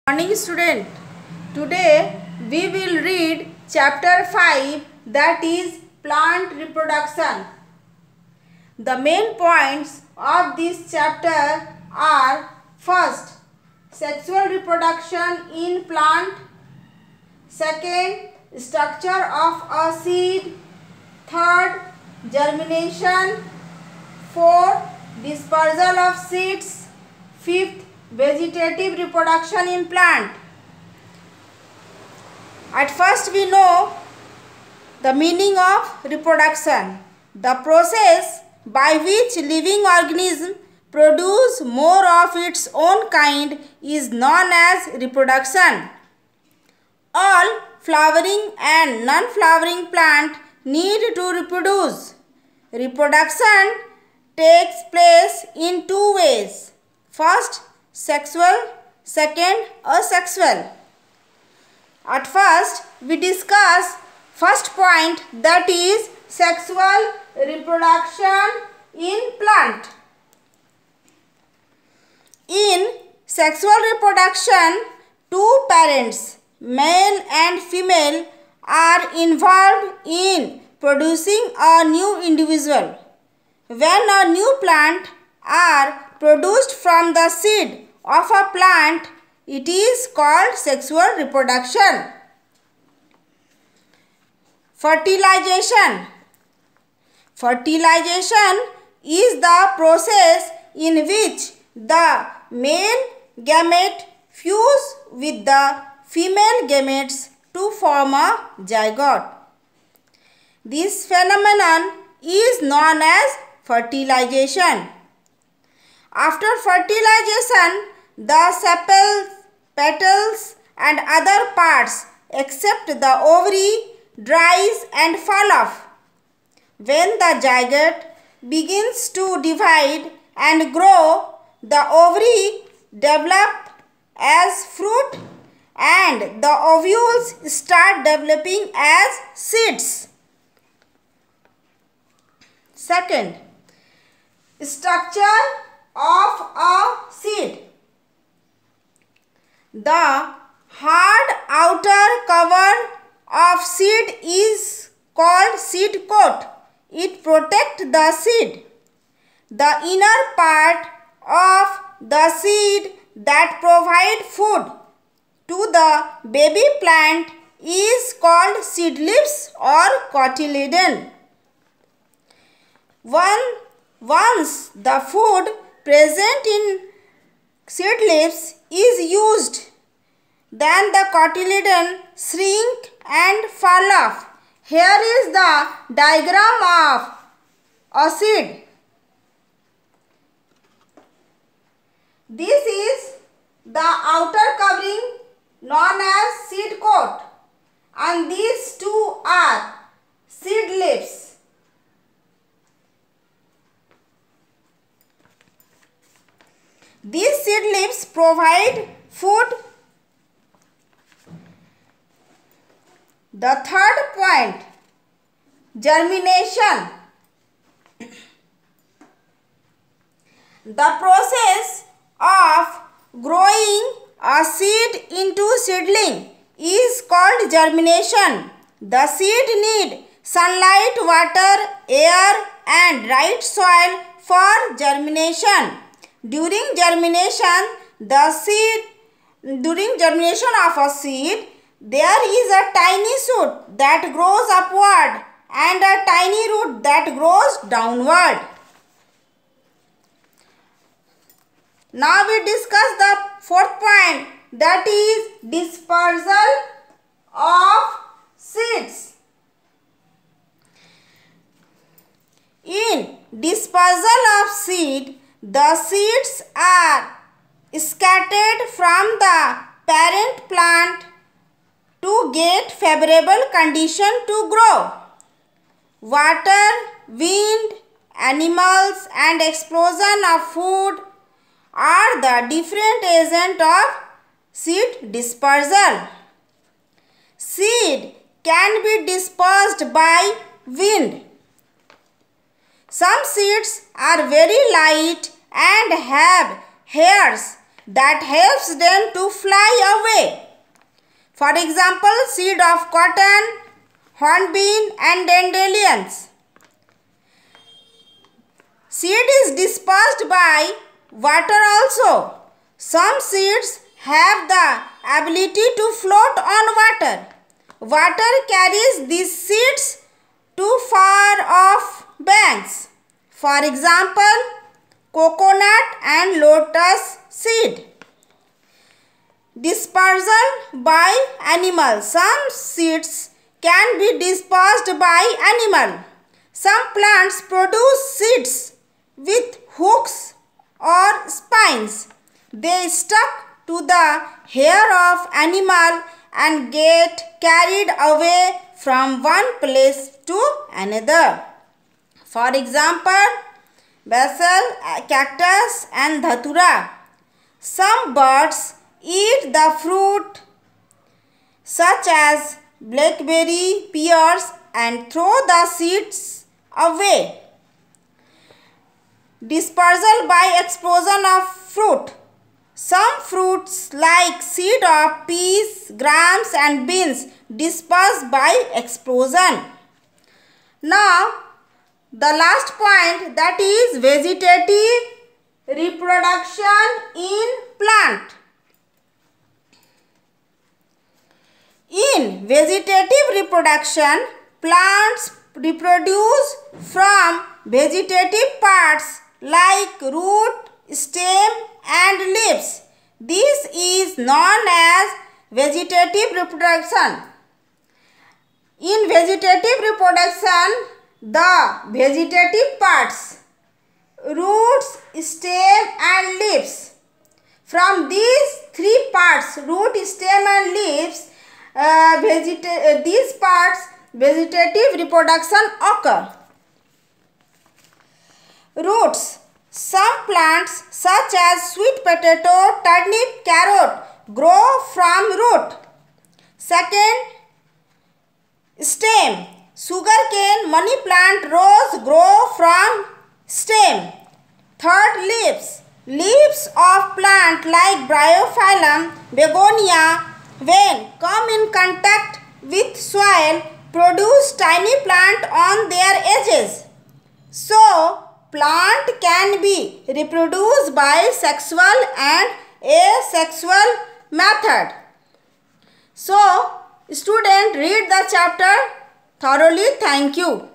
Morning student. Today we will read chapter 5, that is plant reproduction. The main points of this chapter are: first, sexual reproduction in plant; second, structure of a seed; third, germination; fourth, dispersal of seeds; fifth, vegetative reproduction in plant. At first we know the meaning of reproduction. The process by which living organism produce more of its own kind is known as reproduction. All flowering and non-flowering plants need to reproduce. Reproduction takes place in two ways. First, sexual; second, asexual. At first, we discuss first point, that is sexual reproduction in plant. In sexual reproduction, two parents, male and female, are involved in producing a new individual. When a new plant are produced from the seed of a plant, it is called sexual reproduction. Fertilization. Fertilization is the process in which the male gamete fuse with the female gametes to form a zygote. This phenomenon is known as fertilization. After fertilization, the sepals, petals and other parts except the ovary dries and fall off. When the zygote begins to divide and grow, the ovary develop as fruit and the ovules start developing as seeds. Second, structure of a seed. The hard outer cover of seed is called seed coat. It protects the seed. The inner part of the seed that provide food to the baby plant is called seedless or cotyledon. Once the food present in seedless is used, then the cotyledon shrink and fall off. Here is the diagram of a seed. This is the outer covering known as seed coat, and these two are seed leaves. These seed leaves provide food. The third point, germination. The process of growing a seed into seedling is called germination. The seed need sunlight, water, air and right soil for germination. During germination of a seed, there is a tiny shoot that grows upward and a tiny root that grows downward. Now we discuss the fourth point, that is dispersal of seeds. In dispersal of seed, the seeds are scattered from the parent plant to get favorable condition to grow. Water, wind, animals and explosion of food are the different agents of seed dispersal. Seed can be dispersed by wind. Some seeds are very light and have hairs that helps them to fly For example, seed of cotton, hornbeam and dandelions. Seed is dispersed by water also. Some seeds have the ability to float on water. Water carries these seeds to far off banks. For example, coconut and lotus seed. Dispersal by animal. Some seeds can be dispersed by animal. Some plants produce seeds with hooks or spines. They stuck to the hair of animal and get carried away from one place to another. For example, basil, cactus and dhatura. Some birds eat the fruit such as blackberry, pears and throw the seeds away. Dispersal by explosion of fruit. Some fruits like seed of peas, grams and beans disperse by explosion. Now, the last point, that is vegetative reproduction in plant. In vegetative reproduction, plants reproduce from vegetative parts like root, stem and leaves. This is known as vegetative reproduction. In vegetative reproduction, the vegetative parts, roots, stem and leaves. From these three parts, root, stem and leaves, these parts vegetative reproduction occur. Roots. Some plants such as sweet potato, turnip, carrot grow from root. Second, stem. Sugarcane, money plant, rose grow from stem. Third, leaves. Leaves of plant like bryophyllum, begonia, when come in contact with soil, produce tiny plant on their edges. So, plant can be reproduced by sexual and asexual method. So, student, read the chapter thoroughly. Thank you.